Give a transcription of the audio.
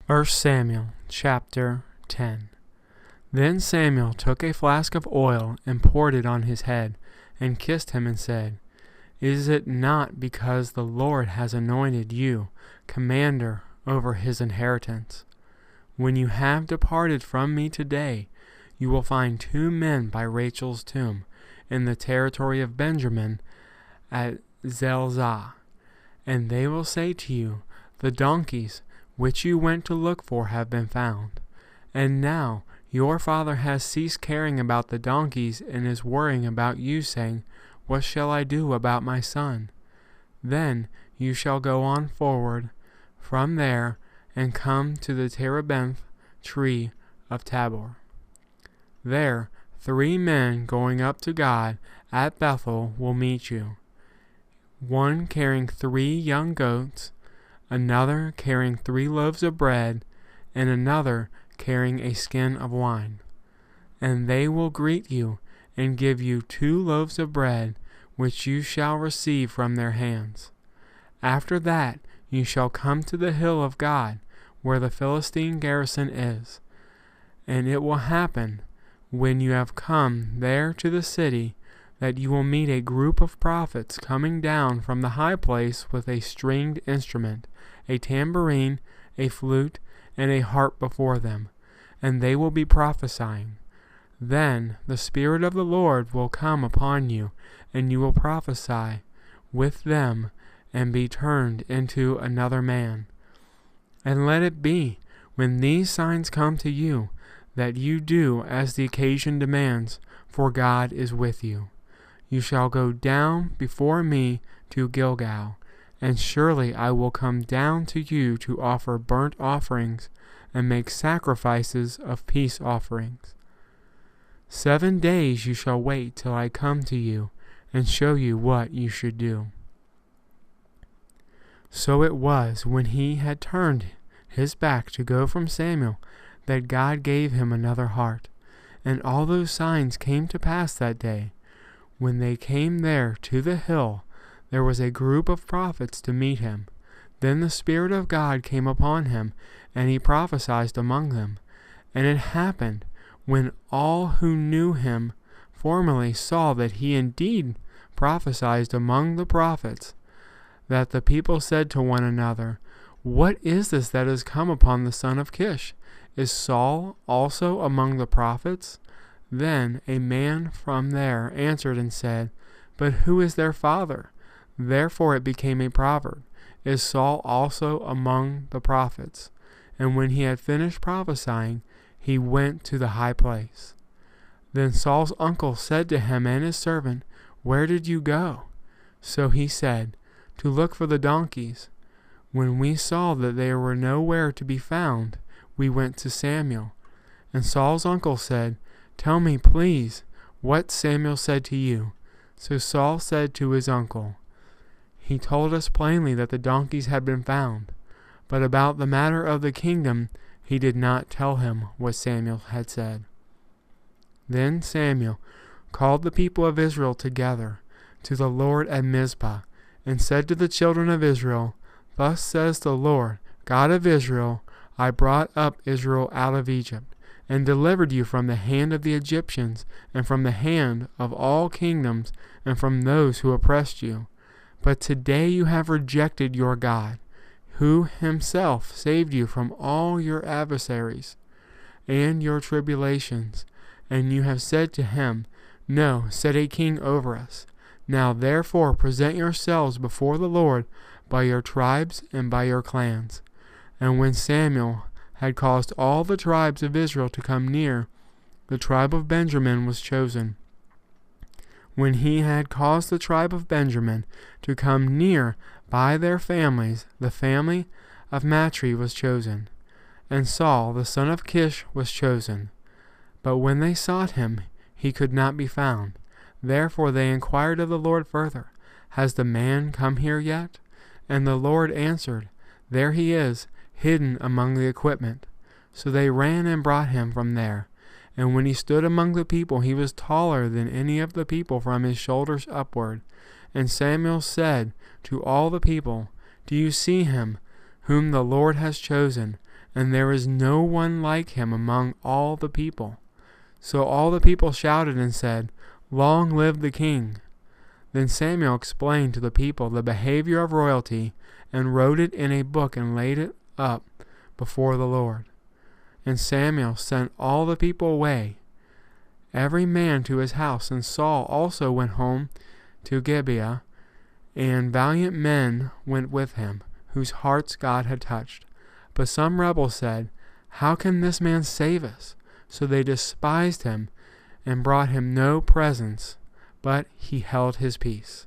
1 Samuel chapter 10. Then Samuel took a flask of oil and poured it on his head, and kissed him and said, Is it not because the Lord has anointed you commander over his inheritance? When you have departed from me today, you will find 2 men by Rachel's tomb in the territory of Benjamin at Zelzah. And they will say to you, The donkeys which you went to look for have been found. And now your father has ceased caring about the donkeys and is worrying about you, saying, What shall I do about my son? Then you shall go on forward from there and come to the terebinth tree of Tabor. There 3 men going up to God at Bethel will meet you, one carrying 3 young goats, another carrying 3 loaves of bread, and another carrying a skin of wine. And they will greet you and give you 2 loaves of bread, which you shall receive from their hands. After that you shall come to the hill of God, where the Philistine garrison is. And it will happen, when you have come there to the city, that you will meet a group of prophets coming down from the high place with a stringed instrument, a tambourine, a flute, and a harp before them, and they will be prophesying. Then the Spirit of the Lord will come upon you, and you will prophesy with them and be turned into another man. And let it be, when these signs come to you, that you do as the occasion demands, for God is with you. You shall go down before me to Gilgal, and surely I will come down to you to offer burnt offerings and make sacrifices of peace offerings. 7 days you shall wait till I come to you and show you what you should do. So it was, when he had turned his back to go from Samuel, that God gave him another heart. And all those signs came to pass that day. When they came there to the hill, there was a group of prophets to meet him. Then the Spirit of God came upon him, and he prophesied among them. And it happened, when all who knew him formerly saw that he indeed prophesied among the prophets, that the people said to one another, What is this that has come upon the son of Kish? Is Saul also among the prophets? Then a man from there answered and said, But who is their father? Therefore it became a proverb, Is Saul also among the prophets? And when he had finished prophesying, he went to the high place. Then Saul's uncle said to him and his servant, Where did you go? So he said, To look for the donkeys. When we saw that they were nowhere to be found, we went to Samuel. And Saul's uncle said, Tell me, please, what Samuel said to you. So Saul said to his uncle, He told us plainly that the donkeys had been found, but about the matter of the kingdom he did not tell him what Samuel had said. Then Samuel called the people of Israel together to the Lord at Mizpah, and said to the children of Israel, Thus says the Lord, God of Israel, I brought up Israel out of Egypt, and delivered you from the hand of the Egyptians, and from the hand of all kingdoms, and from those who oppressed you. But today you have rejected your God, who himself saved you from all your adversaries and your tribulations. And you have said to him, No, set a king over us. Now therefore present yourselves before the Lord by your tribes and by your clans. And when Samuel had caused all the tribes of Israel to come near, the tribe of Benjamin was chosen. When he had caused the tribe of Benjamin to come near by their families, the family of Matri was chosen. And Saul the son of Kish was chosen. But when they sought him, he could not be found. Therefore they inquired of the Lord further, Has the man come here yet? And the Lord answered, There he is, hidden among the equipment. So they ran and brought him from there. And when he stood among the people, he was taller than any of the people from his shoulders upward. And Samuel said to all the people, Do you see him, whom the Lord has chosen? and there is no one like him among all the people." So all the people shouted and said, "Long live the king!" Then Samuel explained to the people the behavior of royalty, and wrote it in a book and laid it up before the Lord. And Samuel sent all the people away, every man to his house, and Saul also went home to Gibeah, and valiant men went with him, whose hearts God had touched. But some rebels said, "How can this man save us?" So they despised him and brought him no presents, but he held his peace.